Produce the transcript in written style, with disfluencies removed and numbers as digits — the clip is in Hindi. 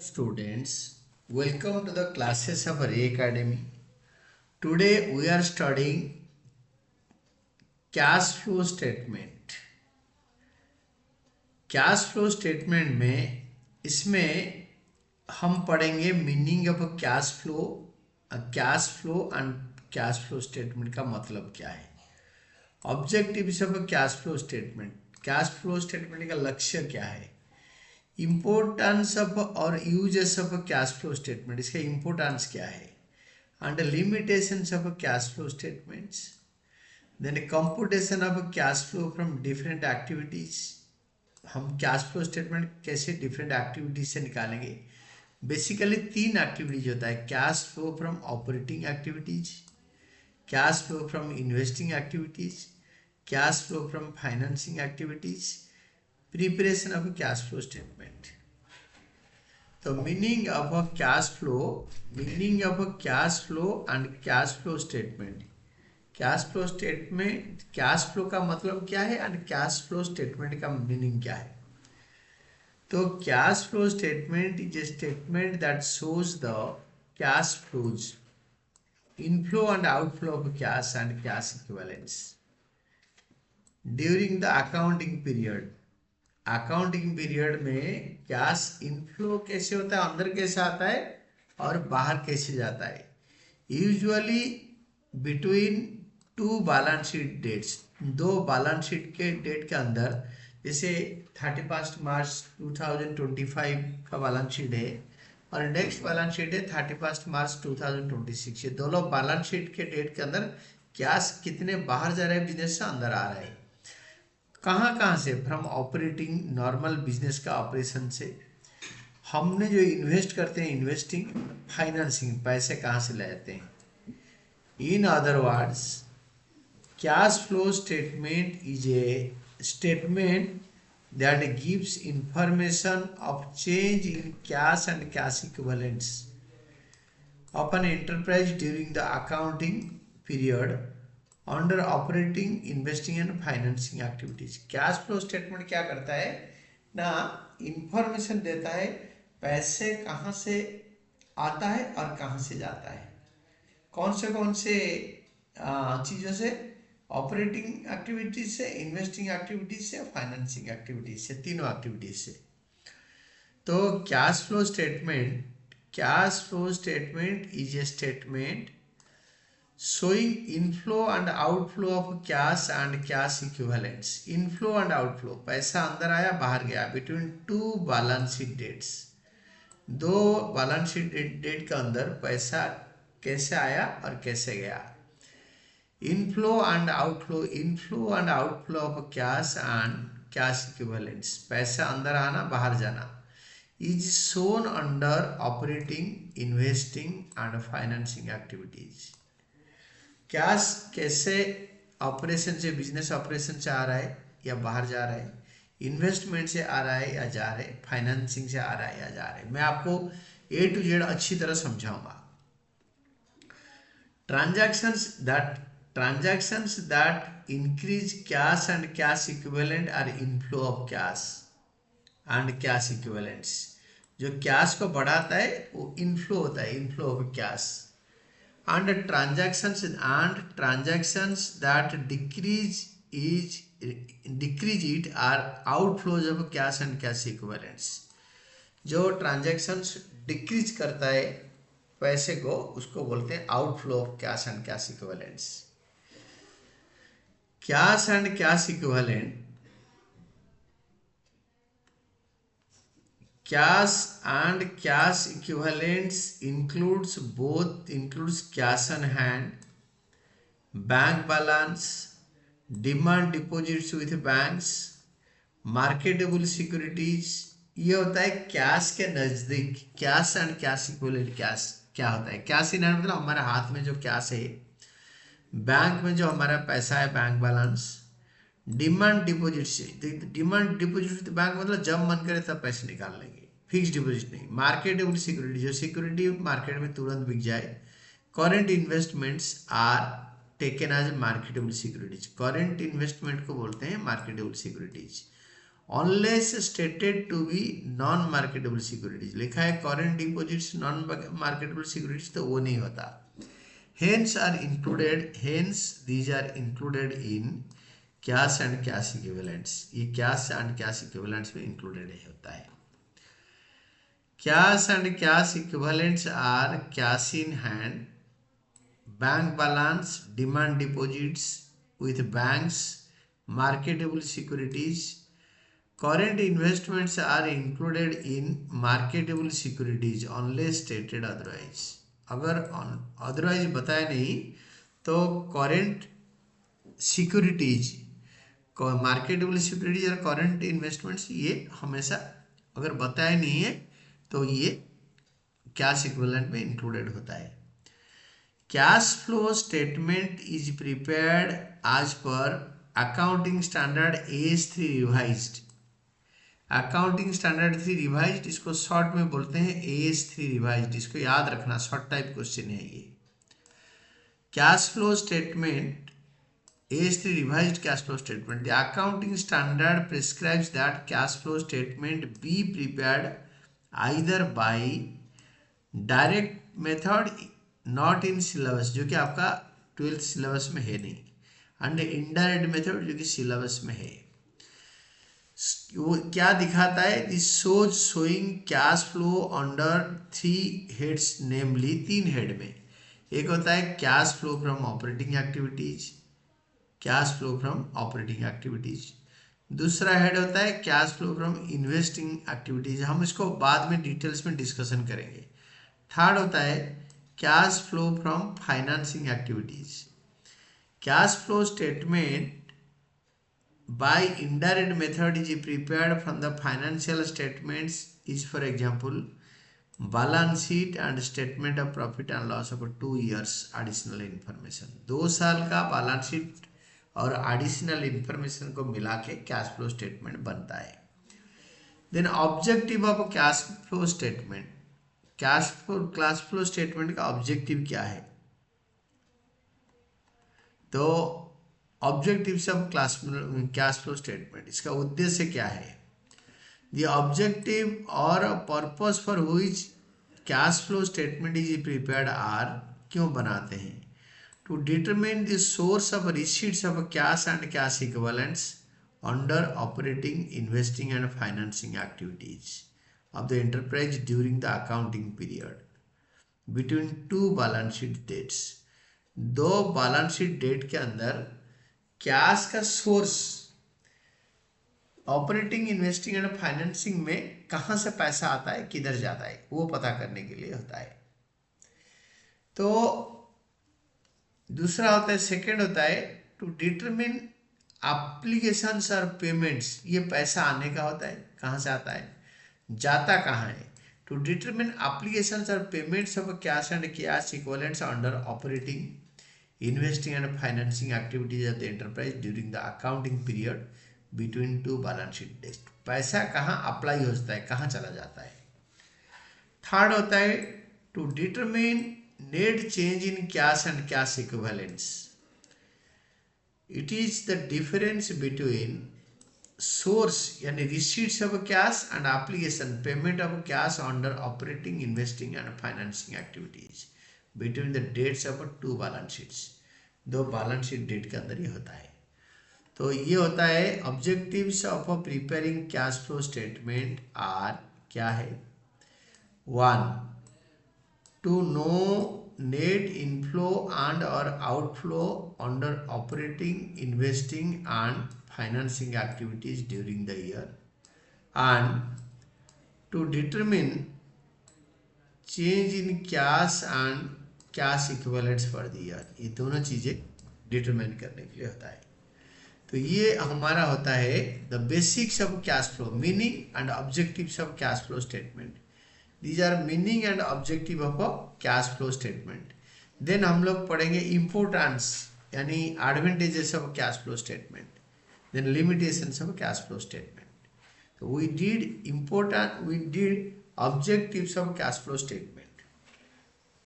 Students, welcome to the classes of Array Academy. Today we are studying cash flow statement. Cash flow statement में इसमें हम पढ़ेंगे meaning of cash flow and cash flow statement का मतलब क्या है, objectives of cash flow statement का लक्ष्य क्या है, इम्पोर्टेंस ऑफ और uses of cash flow statement, इसका इम्पोर्टेंस क्या है, and limitations of cash flow statements, then computation of cash flow from different activities. हम कैश फ्लो स्टेटमेंट कैसे डिफरेंट एक्टिविटीज से निकालेंगे। बेसिकली तीन एक्टिविटीज होता है, cash flow from operating activities, cash flow from investing activities, cash flow from financing activities, preparation of cash flow statement. तो meaning of a cash flow and cash flow statement. Cash flow का मतलब क्या है एंड कैश फ्लो स्टेटमेंट का मीनिंग क्या है। तो cash flow statement is a statement that shows the cash flows, inflow and outflow of cash and cash equivalents during the accounting period में कैश इनफ्लो कैसे होता है, अंदर कैसे आता है और बाहर कैसे जाता है। Usually between two balance sheet dates, दो बैलेंस शीट के डेट के अंदर, जैसे 31 मार्च 2025 का बैलेंस शीट है और नेक्स्ट बैलेंस शीट है 31 मार्च 2026। ये दोनों बैलेंस शीट के डेट के अंदर कैश कितने बाहर जा रहे हैं, बिजनेस से अंदर आ रहे हैं। कहाँ से, फ्रॉम ऑपरेटिंग, नॉर्मल बिजनेस का ऑपरेशन से। हमने जो इन्वेस्ट करते हैं, इन्वेस्टिंग, फाइनेंसिंग, पैसे कहाँ से लाते हैं। In other words, cash flow statement is a statement that gives information of change in cash and cash equivalents of an enterprise during the accounting period under operating, investing and financing activities। cash flow statement क्या करता है ना, इंफॉर्मेशन देता है पैसे कहाँ से आता है और कहाँ से जाता है, कौन से चीज़ों से, ऑपरेटिंग एक्टिविटीज से, इन्वेस्टिंग एक्टिविटीज से, फाइनेंसिंग एक्टिविटीज से, तीनों एक्टिविटीज से। तो cash flow statement is a statement showing inflow and outflow of cash and cash equivalents. Inflow and outflow, पैसा अंदर आया बाहर गया, between two balance sheet dates, दो बैलेंस शीट डेट के अंदर पैसा कैसे आया और कैसे गया। Inflow and outflow of cash and cash equivalents, पैसा अंदर आना बाहर जाना, is shown under operating, investing and financing activities. Cash कैसे ऑपरेशन से, बिजनेस ऑपरेशन से आ रहा है या बाहर जा रहा है, इन्वेस्टमेंट से आ रहा है या जा रहा है, फाइनेंसिंग से आ रहा है या जा रहा है। मैं आपको A to Z अच्छी तरह समझाऊंगा। Transactions that increase cash and cash equivalent are inflow of cash and cash equivalents। जो कैश को बढ़ाता है वो इनफ्लो होता है, inflow of cash. and transactions that decrease it are outflows of cash and cash equivalents। जो ट्रांजैक्शंस डिक्रीज करता है पैसे को, उसको बोलते हैं outflow of cash and cash equivalents. Cash and cash equivalent, cash and cash equivalents includes cash on hand, bank balance, demand deposits with banks, marketable securities. ये होता है कैश के नजदीक। कैश एंड कैश इक्विवेलेंट क्या होता है। कैश इन हैंड मतलब हमारे हाथ में जो कैश है, बैंक में जो हमारा पैसा है, बैंक बैलेंस। डिमांड डिपॉजिट से, डिमांड डिपॉजिट बैंक मतलब जब मन करे तब पैसे निकाल लेंगे, फिक्स डिपॉजिट नहीं। मार्केटेबल सिक्योरिटी, जो सिक्योरिटी मार्केट में तुरंत बिक जाए। Current investments are taken as marketable securities, current investment को बोलते हैं marketable securities. Unless stated to be non marketable securities, लिखा है current deposits non marketable securities, तो वो नहीं होता। Hence these are included in cash and cash equivalents, ये cash and cash equivalents में included होता है। Cash and cash equivalents are cash in hand, bank balance, demand deposits with banks, marketable securities. Current investments are included in marketable securities unless stated otherwise. अगर अदरवाइज बताया नहीं तो करेंट सिक्योरिटीज, मार्केटेबल सिक्योरिटीज और करेंट इन्वेस्टमेंट्स, ये हमेशा अगर बताया नहीं है तो ये कैश इक्विवेलेंट में इंक्लूडेड होता है। Cash flow statement is prepared as per accounting standard AS3 revised. Accounting standard 3 revised, इसको शॉर्ट में बोलते हैं AS3 रिवाइज्ड, इसको याद रखना, शॉर्ट टाइप क्वेश्चन है ये। Cash flow statement AS3 revised cash flow statement, the accounting standard prescribes that cash flow statement be prepared either bye direct method not in syllabus, जो कि आपका 12th सिलेबस में है नहीं, एंड इनडायरेक्ट मेथड जो कि सिलेबस में है। वो क्या दिखाता है, this shows showing cash flow under 3 heads, namely 3 head में। एक होता है cash flow from operating activities, cash flow from operating activities. दूसरा हेड होता है cash flow from investing activities, हम इसको बाद में डिटेल्स में डिस्कशन करेंगे। थर्ड होता है cash flow from financing activities. Cash flow statement by indirect method is prepared from the financial statements is, for example, balance sheet and statement of profit and loss of 2 years additional information। 2 साल का बैलेंस शीट और एडिशनल इंफॉर्मेशन को मिला के कैश फ्लो स्टेटमेंट बनता है। Then objective of cash flow statement, cash flow statement का ऑब्जेक्टिव क्या है, तो objectives of cash flow statement, इसका उद्देश्य क्या है। द ऑब्जेक्टिव और purpose for which cash flow statement is prepared are, क्यों बनाते हैं, to determine the source of receipts of cash and cash equivalents under operating, investing and financing activities of the enterprise during the accounting period between 2 balance sheet dates. 2 balance sheet date के अंदर कैश का source operating, investing and financing में कहाँ से पैसा आता है, किधर जाता है, वो पता करने के लिए होता है। तो दूसरा होता है, सेकंड होता है टू डिटरमिन एप्लीकेशंस और पेमेंट्स, ये पैसा आने का होता है, कहाँ से आता है, जाता कहाँ है। टू डिटरमिन एप्लीकेशंस और payments of cash and cash equivalents under operating, investing and financing activities of the enterprise during the accounting period between 2 balance sheet dates। पैसा कहाँ अप्लाई होता है, कहाँ चला जाता है। थर्ड होता है to determine net change in cash and cash equivalents, it is the difference between source यानी receipts of cash and application payment of cash under operating, investing and financing activities between the dates of 2 balance sheets, 2 balance sheet date के अंदर ये होता है। तो ये होता है objectives of preparing cash flow statement are, क्या है, 1 to know net inflow and और outflow under operating, investing and financing activities during the year, and to determine change in cash and cash equivalents for the year, ये दोनों चीजें डिटरमाइन करने के लिए होता है। तो ये हमारा होता है the basics of cash flow, meaning and objectives of cash flow statement. These are meaning and objective of cash flow statement. Then हम लोग पढ़ेंगे इम्पोर्टेंस यानी advantages of cash flow statement, then limitations of cash flow statement. तो we did objectives of cash flow statement.